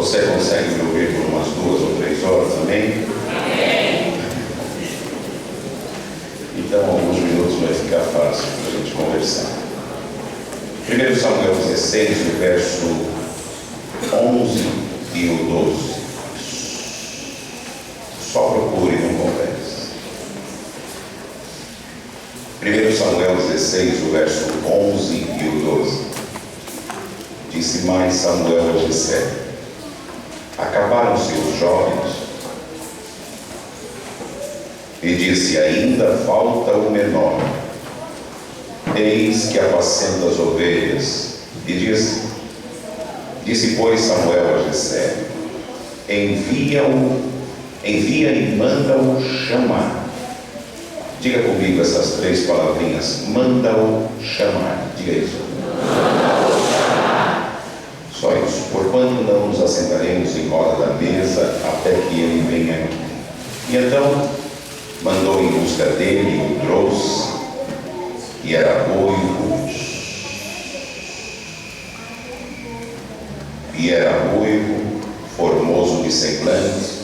Você consegue me ouvir por umas 2 ou 3 horas, amém? Amém. Então, alguns minutos vai ficar fácil para a gente conversar. 1 Samuel 16, o verso 11 e o 12. Só procure, não converse. 1 Samuel 16, o verso 11 e o 12. Disse mais Samuel a Jessé: acabaram-se os jovens? E disse: ainda falta o menor. Eis que apacenta as ovelhas. E disse pois Samuel a Jessé: envia e manda-o chamar. Diga comigo essas 3 palavrinhas: manda-o chamar. Diga isso. Manda-o chamar. Só isso. Porquanto não nos assentaremos em roda da mesa até que ele venha aqui. E então mandou em busca dele e o trouxe. E era ruivo, formoso de semblante,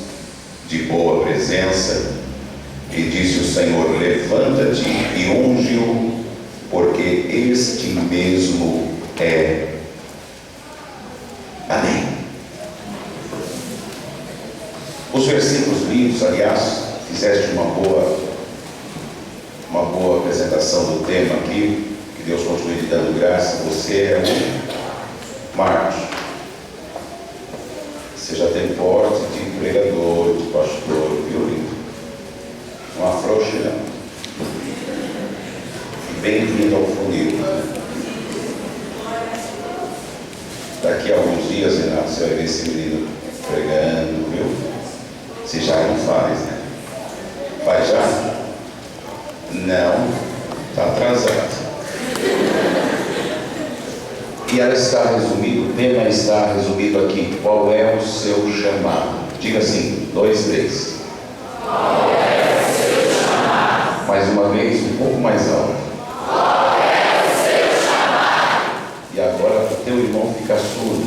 de boa presença. E disse o Senhor: levanta-te e unge-o, porque este mesmo é. Amém. Os versículos lidos, aliás, fizeste uma boa apresentação do tema aqui. Que Deus continue te dando graça. Você é um Marcos. Você já tem porte de pregador, de pastor, viu, lindo? Não afrouxe, não. E bem-vindo ao funil. Daqui a alguns dias, Renato, você vai ver esse menino pregando, viu? Você já não faz, né? Faz já? Não, está atrasado. E ela está resumido, o tema está resumido aqui. Qual é o seu chamado? Diga assim, 2, 3. Qual é o seu chamado? Mais uma vez, um pouco mais alto. Qual é o seu chamado? E agora para o teu irmão ficar surdo.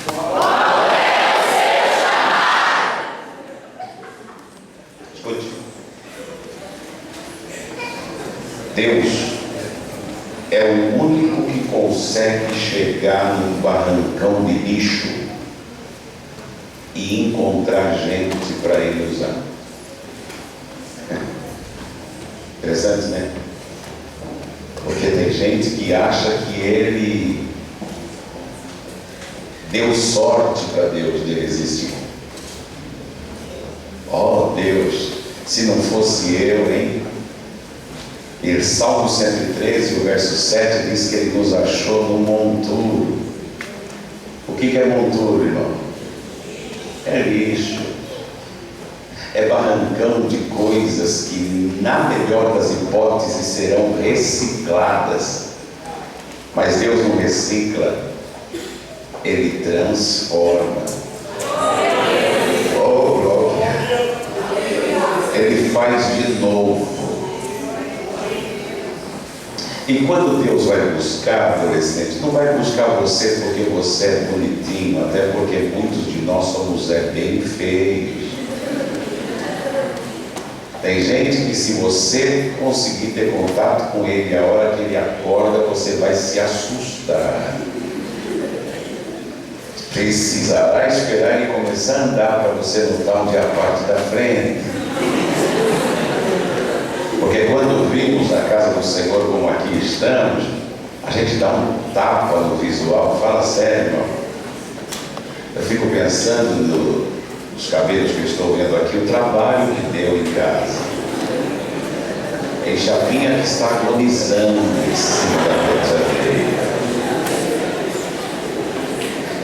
Qual é o seu chamado? Escute. Deus é o único que consegue chegar num barrancão de lixo e encontrar gente para ele usar. Interessante, né? Porque tem gente que acha que ele deu sorte para Deus dele existir. Oh Deus, se não fosse eu, hein? E Salmo 113, o verso 7, diz que ele nos achou no monturo. O que é monturo, irmão? É lixo. É barrancão de coisas que, na melhor das hipóteses, serão recicladas. Mas Deus não recicla, Ele transforma. Oh, glória! Ele faz de novo. E quando Deus vai buscar, adolescente, não vai buscar você porque você é bonitinho, até porque muitos de nós somos bem feios. Tem gente que, se você conseguir ter contato com ele a hora que ele acorda, você vai se assustar. Precisará esperar ele começar a andar para você notar onde é a parte da frente. Porque quando vimos na casa do Senhor como aqui estamos, a gente dá um tapa no visual. Fala sério, irmão. Eu fico pensando nos cabelos que eu estou vendo aqui, o trabalho que deu em casa. Tem chapinha que está agonizando em cima da areia.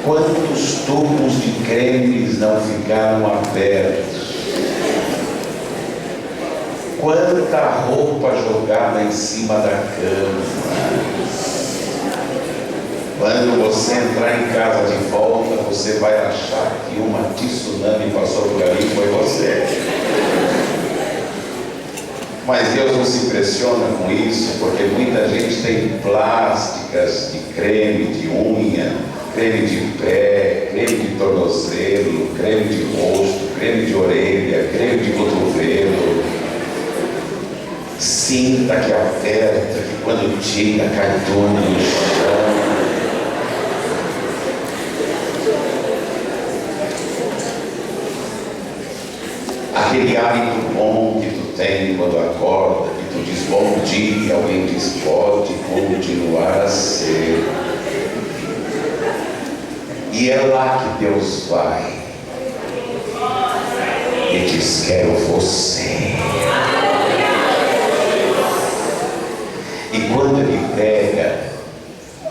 Quantos tubos de cremes não ficaram abertos? Quanta roupa jogada em cima da cama. Quando você entrar em casa de volta, você vai achar que uma tsunami passou por ali e foi você. Mas Deus não se impressiona com isso, porque muita gente tem plásticas de creme, de unha, creme de pé, creme de tornozelo, creme de rosto, creme de orelha, creme de cotovelo. Sinta que aperta, que quando tira cai tudo no chão. Aquele hábito bom que tu tem quando acorda, que tu diz bom dia, alguém diz pode continuar a ser. E é lá que Deus vai e diz: quero você. E quando ele pega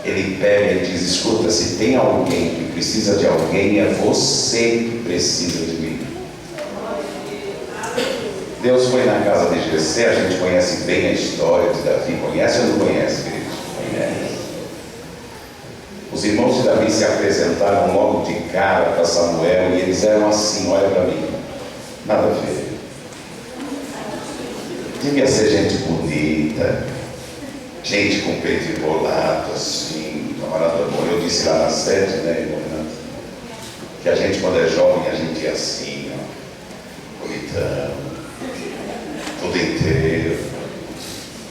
e diz: escuta, se tem alguém que precisa de alguém, é você que precisa de mim. Deus foi na casa de Jessé, a gente conhece bem a história de Davi. Conhece ou não conhece, queridos? Conhece. Os irmãos de Davi se apresentaram logo de cara para Samuel e eles eram assim: olha para mim, nada a ver. Devia ser gente bonita, gente com peito enrolado, assim, camarada bom. Eu disse lá na sede, né, irmão, que a gente, quando é jovem, a gente é assim, ó, bonitão, tudo inteiro,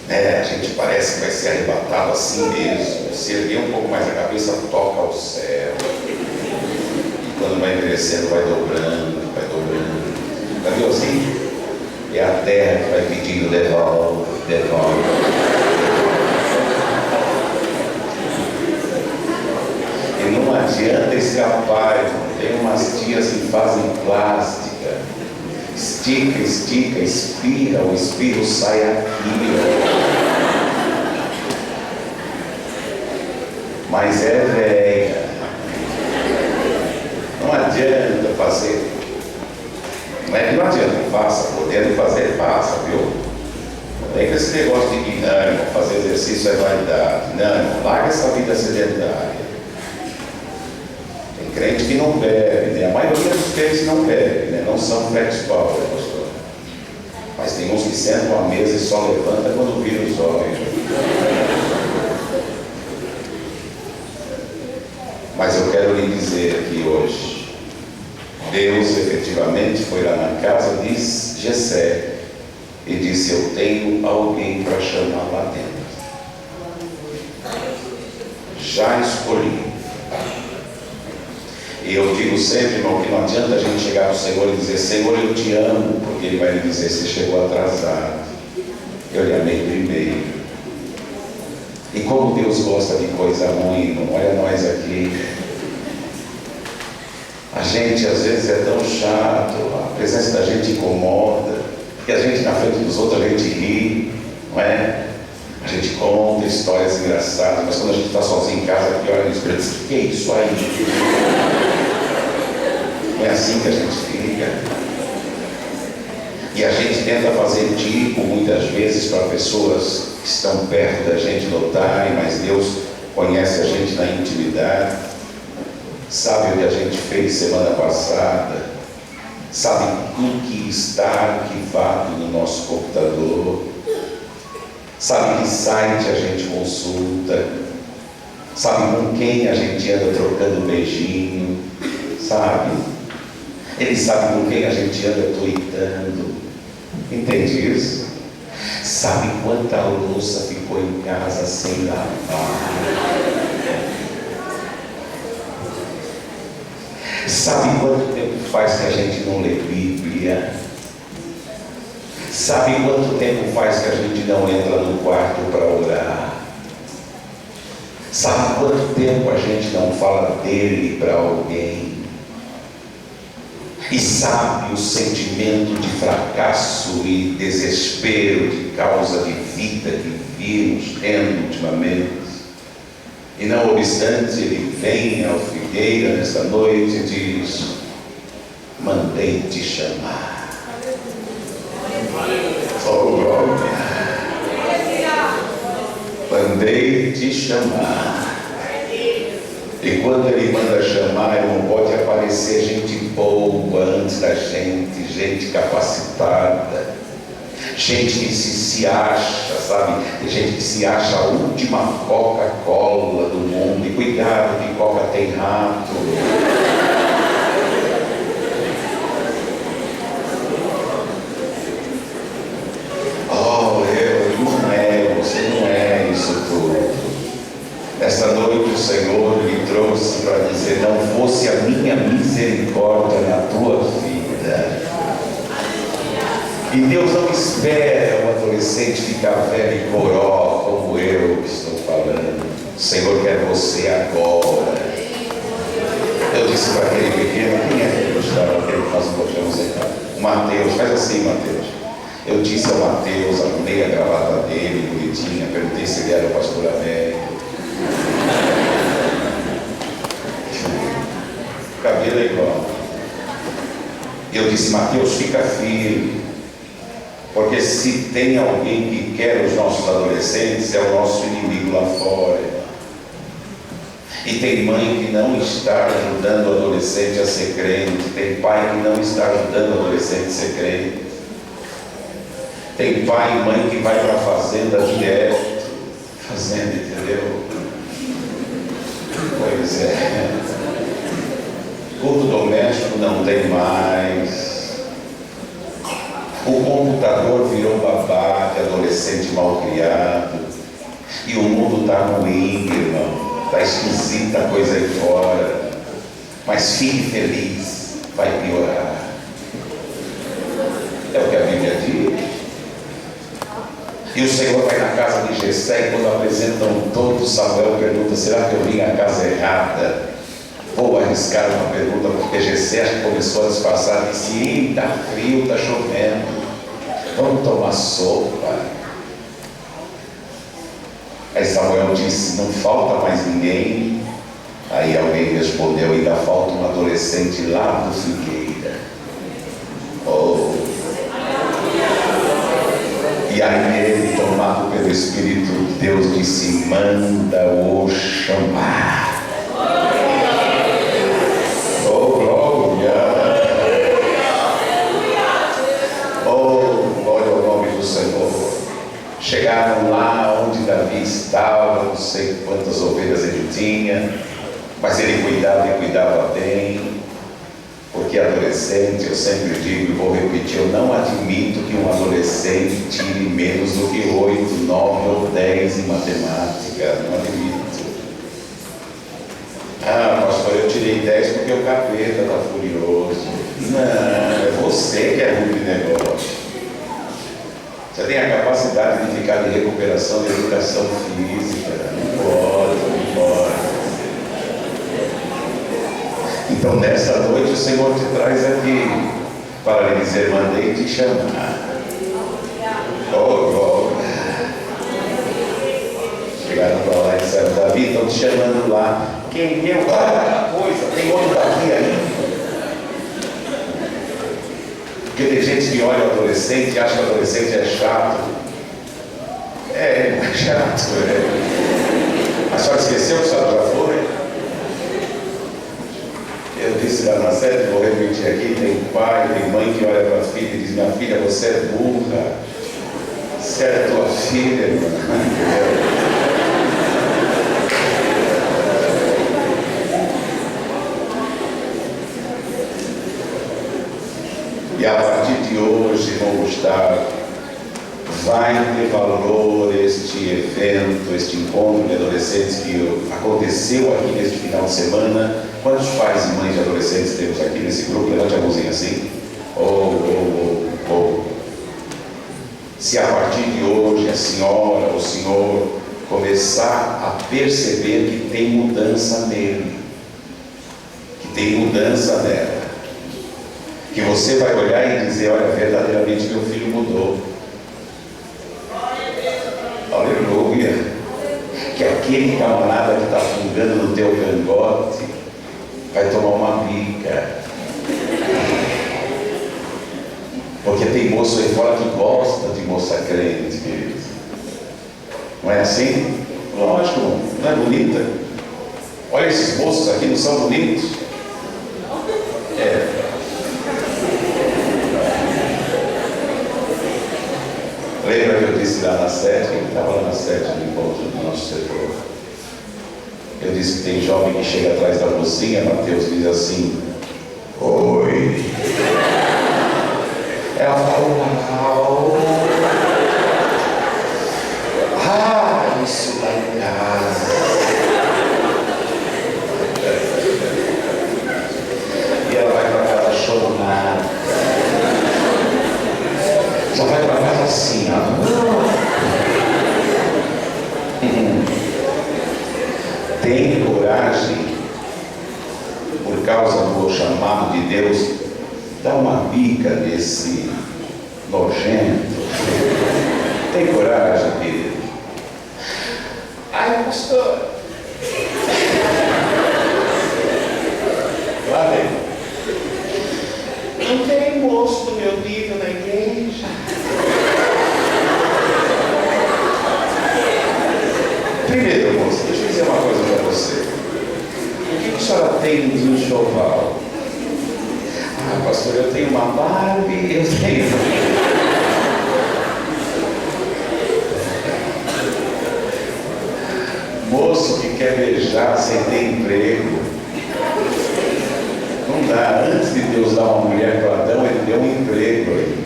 né? A gente parece que vai ser arrebatado assim mesmo. Se erguer um pouco mais a cabeça, toca ao céu. E quando vai envelhecendo, vai dobrando, vai dobrando. Já viu assim? É a terra que vai pedindo: devolve, devolve. E não adianta escapar, irmão. Tem umas tias que fazem plástica. Estica, estica, espirra, o espirro sai aqui. Mas é velha. Não adianta fazer. Não é que não adianta, faça. Podendo fazer, faça, viu? Não tem esse negócio de que não, fazer exercício é vaidade. Não, larga essa vida sedentária. Tem crente que não bebe, né? A maioria dos crentes não bebe, né? Não são flex power, pastor. Mas tem uns que sentam à mesa e só levanta quando viram os olhos. Mas eu quero lhe dizer aqui hoje, Deus efetivamente foi lá na casa de Jessé e disse: eu tenho alguém para chamar lá dentro. Já escolhi. E eu digo sempre, irmão, que não adianta a gente chegar no Senhor e dizer: Senhor, eu te amo, porque Ele vai lhe dizer: você chegou atrasado, eu lhe amei primeiro. E como Deus gosta de coisa ruim, irmão, olha nós aqui. A gente às vezes é tão chato, a presença da gente incomoda, porque a gente na frente dos outros a gente ri, não é? A gente conta histórias engraçadas, mas quando a gente está sozinho em casa, que olha no espelho e diz: o que é isso aí? Não é assim que a gente fica. E a gente tenta fazer tipo muitas vezes para pessoas que estão perto da gente notarem, mas Deus conhece a gente na intimidade, sabe o que a gente fez semana passada, sabe o que está arquivado no nosso computador, sabe que site a gente consulta, sabe com quem a gente anda trocando beijinho, sabe? Ele sabe com quem a gente anda tweetando. Entende isso? Sabe quanta louça ficou em casa sem lavar? Sabe quanto tempo faz que a gente não lê Bíblia? Sabe quanto tempo faz que a gente não entra no quarto para orar? Sabe quanto tempo a gente não fala dele para alguém? E sabe o sentimento de fracasso e desespero de causa de vida que vimos tendo ultimamente? E não obstante, ele vem ao Figueira nesta noite e diz: mandei te chamar. Oh, glória! Mandei te chamar. E quando ele manda chamar, não pode aparecer gente boa antes da gente capacitada, Gente que se acha, sabe? Tem gente que se acha a última Coca-Cola do mundo. E cuidado, que Coca tem rato. Você não é isso tudo. Esta noite o Senhor me trouxe para dizer: não fosse a minha misericórdia na tua vida. E Deus não espera um adolescente ficar velho e coró como eu que estou falando. O Senhor quer você agora. Eu disse para aquele pequeno: quem é que gostava daquele que nós colocamos em casa? Mateus, faz assim, Mateus. Eu disse ao Mateus, arrumei a gravata dele, bonitinha, perguntei se ele era o pastor Américo. O cabelo é igual. Eu disse: Mateus, fica firme, porque se tem alguém que quer os nossos adolescentes, é o nosso inimigo lá fora. E tem mãe que não está ajudando o adolescente a ser crente, tem pai que não está ajudando o adolescente a ser crente. Tem pai e mãe que vai para a fazenda direto, fazenda, entendeu? Pois é. Culto doméstico não tem mais. O computador virou babá de adolescente mal criado. E o mundo está ruim, irmão. Está esquisita a coisa aí fora. Mas fique feliz, vai piorar. É o que a Bíblia diz. E o Senhor vai na casa de Jessé, e quando apresentam todos, Samuel pergunta: será que eu vim à casa errada? Vou arriscar uma pergunta, porque Jessé começou a disfarçar e disse: ih, está frio, está chovendo, vamos tomar sopa. Aí Samuel disse: não falta mais ninguém? Aí alguém respondeu: ainda falta um adolescente lá do Figueira. Oh. E aí ele, tomado pelo Espírito de Deus, disse: manda-o chamar. Oh, glória! Oh, glória ao nome do Senhor. Chegaram lá onde Davi estava, não sei quantas ovelhas ele tinha, mas ele cuidava e cuidava bem. Porque adolescente, eu sempre digo e vou repetir, eu não admito que um adolescente tire menos do que 8, 9 ou 10 em matemática. Não admito. Ah, pastor, eu tirei 10 porque o capeta está furioso. Não, é você que é ruim de negócio. Você tem a capacidade de ficar de recuperação de educação física. Não pode, não pode. Então, nesta noite, o Senhor te traz aqui para lhe dizer: mandei te chamar. Oh, glória. Chegaram para lá e disseram: Davi, estão te chamando lá. Quem deu cada coisa? Tem outro daqui ainda? Porque tem gente que olha o adolescente e acha que o adolescente é chato. É chato, é. A senhora esqueceu que a senhora já foi? Eu disse lá na sede, vou repetir aqui: tem pai, tem mãe que olha para a filha e diz: minha filha, você é burra. Você é tua filha, irmã. E a partir de hoje, irmão Gustavo, vai ter valor este evento, este encontro de adolescentes que aconteceu aqui neste final de semana. Quantos pais e mães de adolescentes temos aqui nesse grupo? Levante a mãozinha assim. Se a partir de hoje a senhora, o senhor começar a perceber que tem mudança nele, que tem mudança nela, que você vai olhar e dizer: olha, verdadeiramente meu filho mudou. Aleluia. Que aquele camarada que está fungando no teu cangote vai tomar uma bica. Porque tem moço aí fora que gosta de moça crente, querido. Não é assim? Lógico, não é bonita? Olha, esses moços aqui não são bonitos? É. disse lá na sede, ele estava lá na sede do encontro do nosso setor. Eu disse que tem jovem que chega atrás da mocinha, Mateus diz assim: oi. Ela fala: ah, isso lá em casa. E ela vai para casa chorando. Já vai para casa assim, ó. Tem coragem, por causa do chamado de Deus, dá uma bica nesse nojento. Tem coragem, querido? Ai, pastor. Lá vem. Não tem moço do meu nível na igreja. Primeiro, moço, deixa eu dizer uma coisa para você. O que a senhora tem de enxoval? Ah, pastor, eu tenho uma Barbie, eu tenho. Moço que quer beijar sem ter emprego. Não dá. Antes de Deus dar uma mulher para Adão, ele deu um emprego.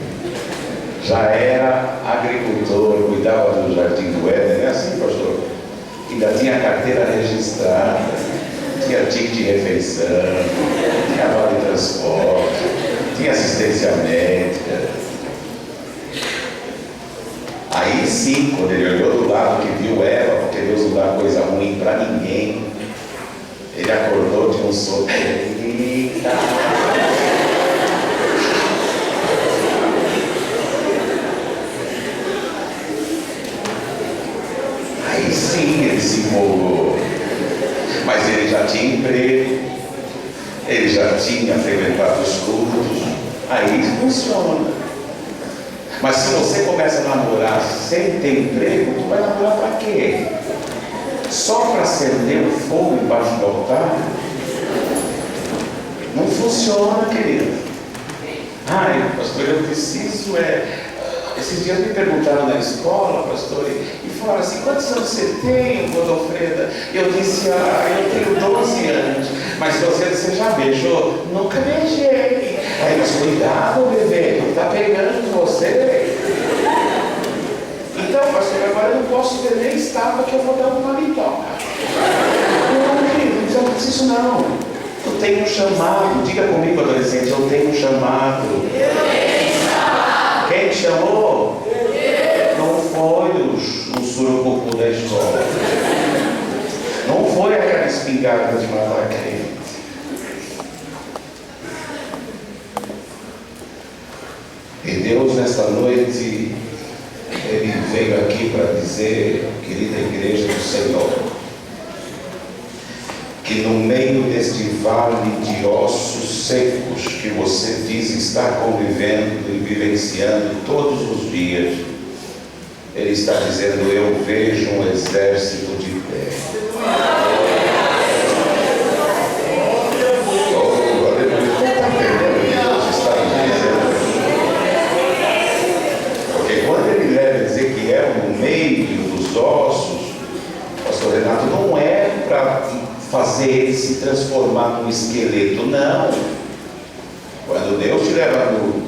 Já era agricultor, cuidava do jardim do Éden. Não é assim, pastor? Ainda tinha carteira registrada, tinha ticket de refeição, tinha vale de transporte, tinha assistência médica. Aí sim, quando ele olhou do lado que viu Eva, porque Deus não dá coisa ruim para ninguém, ele acordou de um sono. Eita! Aí sim ele se empolgou. Mas ele já tinha emprego, ele já tinha frequentado os cultos. Aí funciona. Mas se você começa a namorar sem ter emprego, tu vai namorar para quê? Só para acender o fogo embaixo do altar? Não funciona, querido. Ai, pastor, eu preciso Esses dias me perguntaram na escola, pastor, e falaram assim: quantos anos você tem, Godofreda? Eu disse: eu tenho 12 anos. Mas 12 anos você já beijou? Nunca beijei. Aí, mas cuidado, bebê, ele está pegando você. Então, pastor, agora eu não posso ver nem estava que eu vou dar uma bitoca. Não, querido, não precisa disso não. Tu tem um chamado. Diga comigo, adolescente, eu tenho um chamado. Quem te chamou? Não foi o surucucu da escola. Não foi aquela espingarda de matar crente. E Deus, nesta noite, Ele veio aqui para dizer, querida igreja do Senhor, que no meio deste vale de ossos secos que você diz estar convivendo e vivenciando todos os dias, Ele está dizendo: eu vejo um exército de pé. No meio dos ossos, pastor Renato, não é para fazer ele se transformar num esqueleto, não. Quando Deus te leva no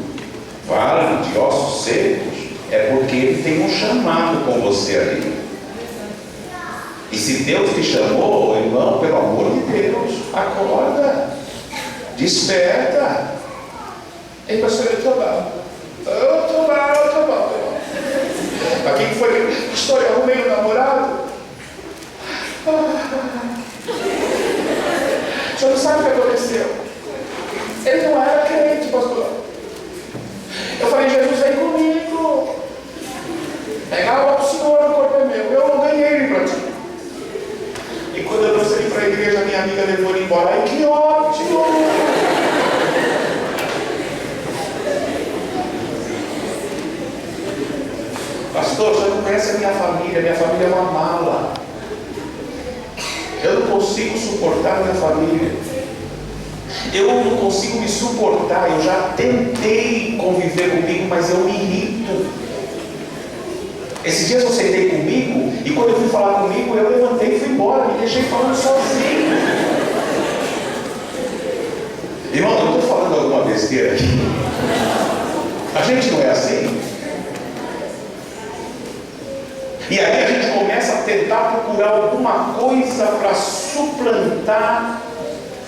vale de ossos secos, é porque Ele tem um chamado com você ali. E se Deus te chamou, irmão, pelo amor de Deus, acorda, desperta. Ei, pastor, eu estou mal. Mas quem foi? Pastor, eu arrumei um namorado. Você não sabe o que aconteceu. Ele não era crente, pastor. Eu falei: Jesus, vem comigo. Pega o Senhor, o corpo é meu. Eu não ganhei ele para ti. E quando eu trouxe ele para a igreja, minha amiga levou ele embora. Ai, que ótimo! Pastor, você não conhece a minha família é uma mala. Eu não consigo suportar a minha família. Eu não consigo me suportar. Eu já tentei conviver comigo, mas eu me irrito. Esses dias eu sentei comigo, e quando eu fui falar comigo, eu levantei e fui embora, me deixei falando sozinho. Irmão, eu não estou falando alguma besteira aqui. A gente não é assim. E aí a gente começa a tentar procurar alguma coisa para suplantar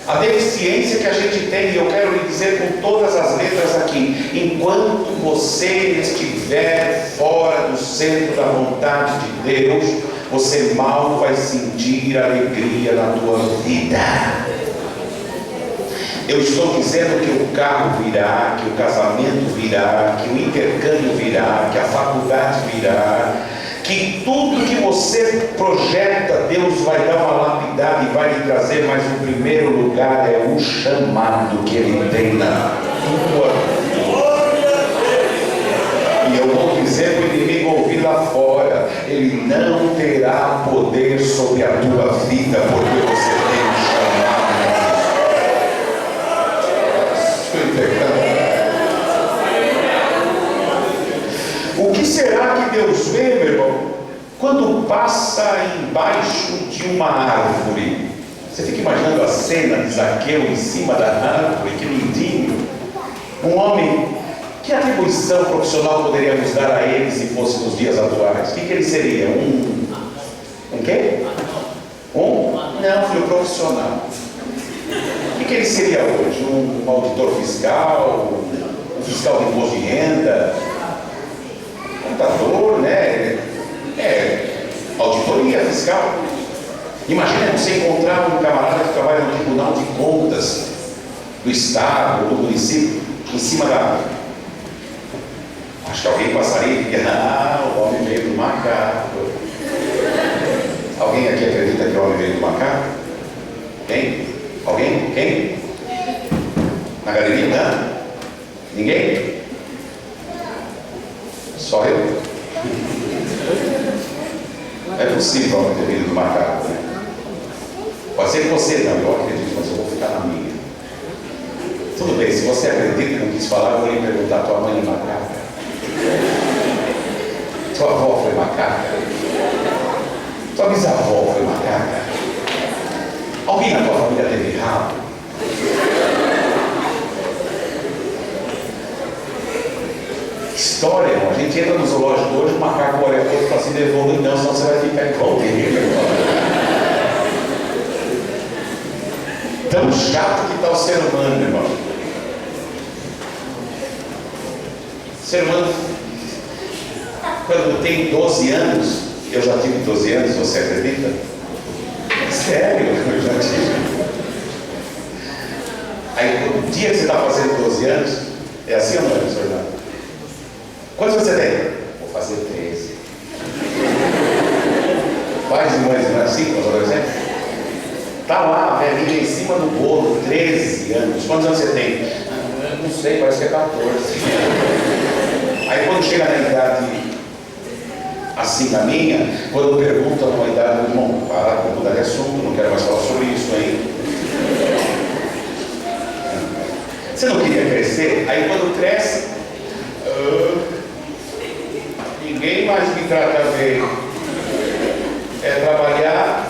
a deficiência que a gente tem. E eu quero lhe dizer com todas as letras aqui: enquanto você estiver fora do centro da vontade de Deus, você mal vai sentir alegria na tua vida. Eu estou dizendo que o carro virá, que o casamento virá, que o intercâmbio virá, que a faculdade virá, que tudo que você projeta, Deus vai dar uma lapidada e vai lhe trazer, mas o primeiro lugar é o chamado que Ele tem na tua vida. E eu vou dizer para o inimigo ouvir lá fora: ele não terá poder sobre a tua vida, porque você tem um chamado. O que será que Deus vê, meu irmão, quando passa embaixo de uma árvore? Você fica imaginando a cena de Zaqueu em cima da árvore, que lindinho. Um homem, que atribuição profissional poderíamos dar a ele se fosse nos dias atuais? O que ele seria? Um quê? Não, filho, profissional. O que ele seria hoje? Um auditor fiscal? Um fiscal de imposto de renda? Contador, né? Auditoria fiscal. Imagina você encontrar um camarada que trabalha no Tribunal de Contas do Estado ou do município em cima da árvore. Acho que alguém passaria e diria: o homem veio do macaco. Alguém aqui acredita que o homem veio do macaco? Quem? Alguém? Quem? Na galeria? Não? Ninguém? Só eu? É possível o homem ter vindo do macaco, né? Pode ser que você não, eu acredito, mas eu vou ficar na minha. Tudo bem, se você acredita que não quis falar, eu vou lhe perguntar: tua mãe é macaca? Tua avó foi macaca? Tua bisavó foi macaca? Alguém na tua família teve rabo? História, irmão. A gente entra no zoológico hoje, o macaco olha todo e fala assim: evolui não, senão você vai ficar igual dele. Tão chato que está o ser humano, irmão. O ser humano, quando tem 12 anos, eu já tive 12 anos, você acredita? É sério, eu já tive. Aí, no dia que você está fazendo 12 anos, é assim ou não é, professor Renato? Quantos você tem? Vou fazer 13. Pais e mães, não é assim com os adolescentes? Está lá, a velhinha em cima do bolo, 13 anos. Quantos anos você tem? Não sei, parece que é 14. Aí quando chega na idade assim da minha, quando pergunta uma idade, meu irmão, para, vou mudar de assunto, não quero mais falar sobre isso aí. Você não queria crescer? Aí quando cresce, ninguém mais me trata bem. É trabalhar,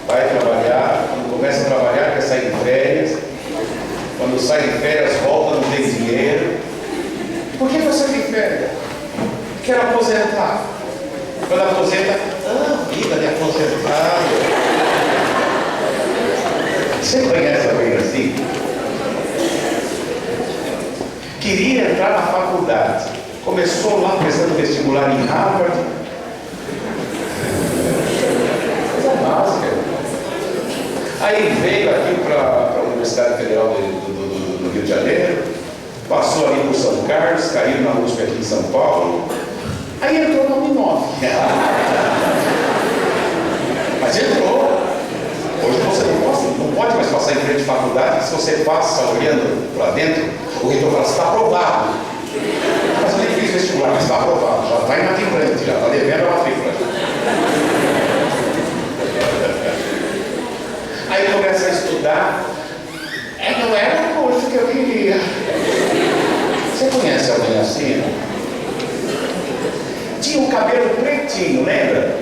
vai trabalhar, quando começa a trabalhar, quer sair de férias. Quando sai de férias, volta, não tem dinheiro. Por que você tem férias? Quero aposentar. Quando aposenta, vida de aposentado. Você conhece alguém assim? Queria entrar na faculdade. Começou lá prestando vestibular em Harvard. Coisa básica. Aí veio aqui para a Universidade Federal do Rio de Janeiro. Passou ali por São Carlos, caiu na USP aqui em São Paulo. Aí entrou na Uninove. Mas entrou. Hoje você não pode mais passar em frente à faculdade. Se você passa olhando para dentro, o reitor fala: está aprovado. Mas eu nem fiz vestibular, mas está aprovado. Já está inadimplente, já está devendo a matrícula. Aí começa a estudar. Não era o curso que eu queria. Você conhece alguém assim? De tinha o cabelo pretinho, lembra?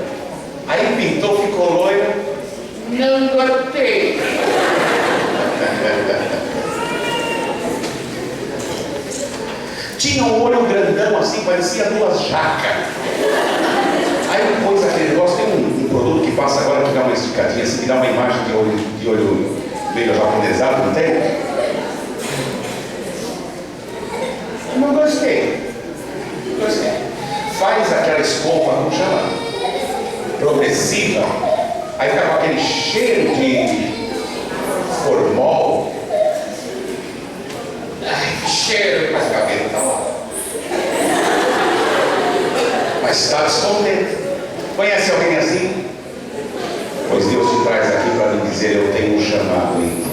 Aí pintou, ficou loira. Não gostei. Tinha um olho grandão assim, parecia duas jacas. Aí depois aquele negócio, tem um produto que passa agora que dá uma esticadinha assim, que dá uma imagem de olho meio japonesado, não tem? Não gostei. Não gostei. Faz aquela escova, como chama? Progressiva. Aí fica com aquele cheiro de formol. Ai, cheiro, mas o cabelo está lá. Mas está descontente. Conhece alguém assim? Pois Deus te traz aqui para lhe dizer: eu tenho um chamado em ti.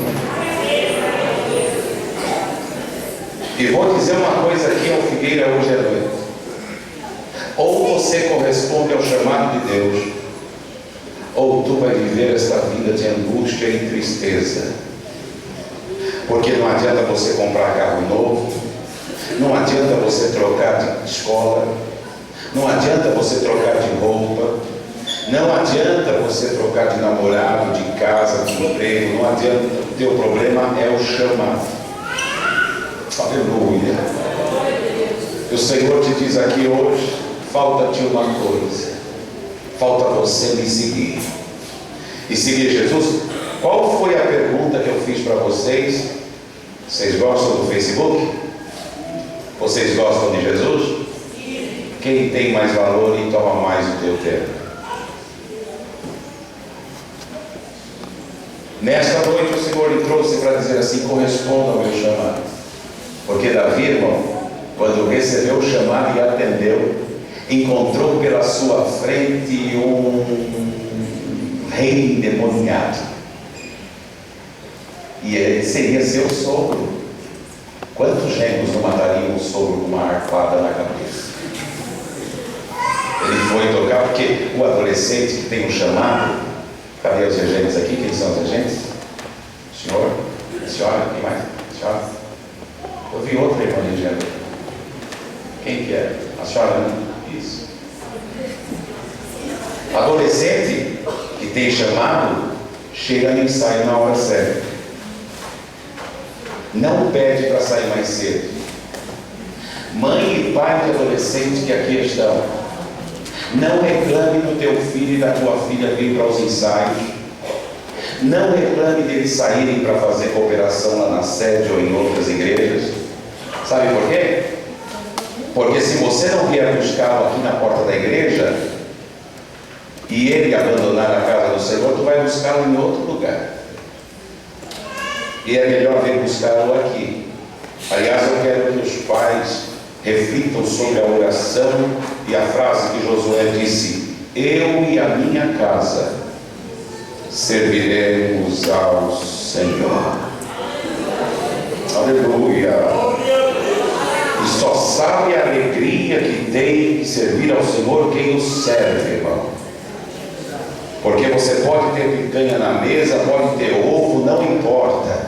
E vou dizer uma coisa aqui ao Figueira hoje à noite. Ou você corresponde ao chamado de Deus, ou tu vai viver esta vida de angústia e tristeza. Porque não adianta você comprar carro novo, não adianta você trocar de escola, não adianta você trocar de roupa, não adianta você trocar de namorado, de casa, de emprego, não adianta. O teu problema é o chamado. Aleluia. E o Senhor te diz aqui hoje: falta-te uma coisa, falta você me seguir. E seguir Jesus. Qual foi a pergunta que eu fiz para vocês? Vocês gostam do Facebook? Vocês gostam de Jesus? Quem tem mais valor e toma mais o teu tempo? Nesta noite o Senhor lhe trouxe para dizer assim: corresponda ao meu chamado. Porque Davi, irmão, quando recebeu o chamado e atendeu, encontrou pela sua frente um rei endemoniado. E ele seria seu sogro. Quantos gêmeos não matariam o sogro com uma arpada na cabeça? Ele foi tocar, porque o adolescente que tem um chamado. Cadê os regentes aqui? Quem são os regentes? O senhor? A senhora? Quem mais? A senhora? Eu vi outra irmã regendo. Quem que é? A senhora, né? Isso. Adolescente que tem chamado, chega no ensaio na hora certa. Não pede para sair mais cedo. Mãe e pai de adolescente que aqui estão, não reclame do teu filho e da tua filha vir para os ensaios. Não reclame deles saírem para fazer cooperação lá na sede ou em outras igrejas. Sabe por quê? Porque se você não vier buscá-lo aqui na porta da igreja e ele abandonar a casa do Senhor, tu vai buscá-lo em outro lugar. E é melhor vir buscá-lo aqui. Aliás, eu quero que os pais reflitam sobre a oração e a frase que Josué disse: eu e a minha casa serviremos ao Senhor. Aleluia. E só sabe a alegria que tem de servir ao Senhor quem o serve, irmão. Porque você pode ter picanha na mesa, pode ter ovo, não importa.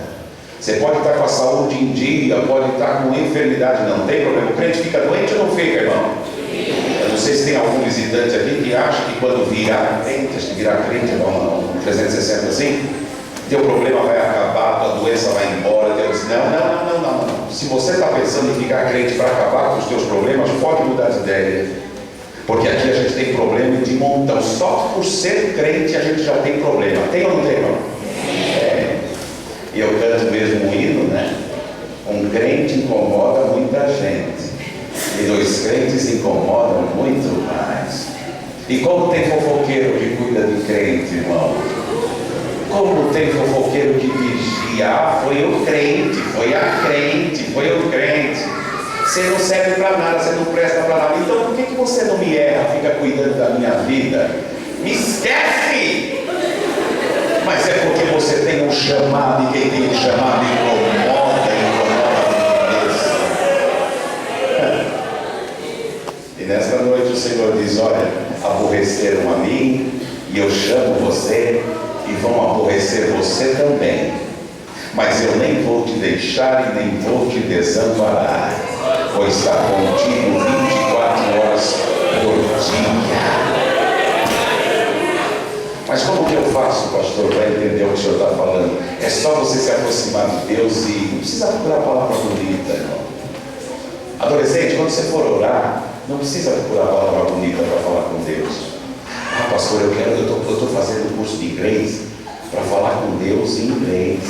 Você pode estar com a saúde em dia, pode estar com enfermidade, não tem problema. O crente fica doente ou não fica, irmão? Eu não sei se tem algum visitante aqui que acha que quando virar crente, acho que virar crente, irmão, 360 assim, teu problema vai acabar, tua doença vai embora. Deus diz: não. Se você está pensando em ficar crente para acabar com os teus problemas, pode mudar de ideia. Porque aqui a gente tem problema de montão. Só por ser crente a gente já tem problema. Tem ou não tem, irmão? E eu canto mesmo um hino, né? Um crente incomoda muita gente, e dois crentes incomodam muito mais. E como tem fofoqueiro que cuida de crente, irmão? Como tem fofoqueiro que vigia? Ah, foi o crente, foi a crente, foi o crente. Você não serve para nada, você não presta para nada. Então por que você não me erra, fica cuidando da minha vida? Me esquece! Mas é porque você tem um chamado, e quem tem um chamado incomoda e nesta noite o Senhor diz: olha, aborreceram a mim, e eu chamo você, e vão aborrecer você também. Mas eu nem vou te deixar e nem vou te desamparar, pois está contigo 24 horas por dia. Mas como que eu faço, pastor, para entender o que o senhor está falando? É só você se aproximar de Deus e não precisa procurar a palavra bonita, não. Adolescente, quando você for orar, não precisa procurar a palavra bonita para falar com Deus. Ah, pastor, eu estou fazendo curso de inglês para falar com Deus em inglês.